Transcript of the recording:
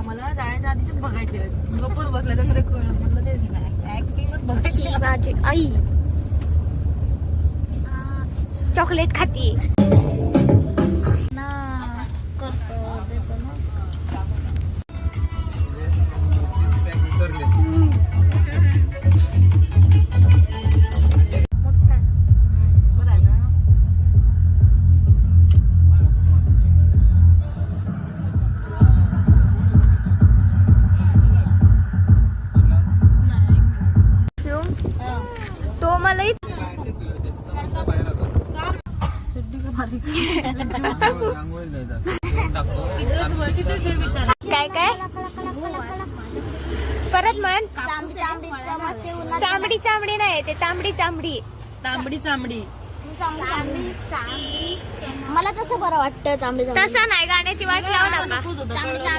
आम्हाला जायच्या आधीच बघायचे. गप्पच बसल्या म्हटलं ते ऍक्टिंगच बघायची. माझी आई चॉकलेट खाती ना करतो देतो ना. तो मला काय काय परत म्हण. चांबडी चांबडी नाही ते तांबडी चांबडी तांबडी चांबडी. मला तसं बरं वाटतं. चांबडी तसं नाही गाण्याची वाट लावू नका.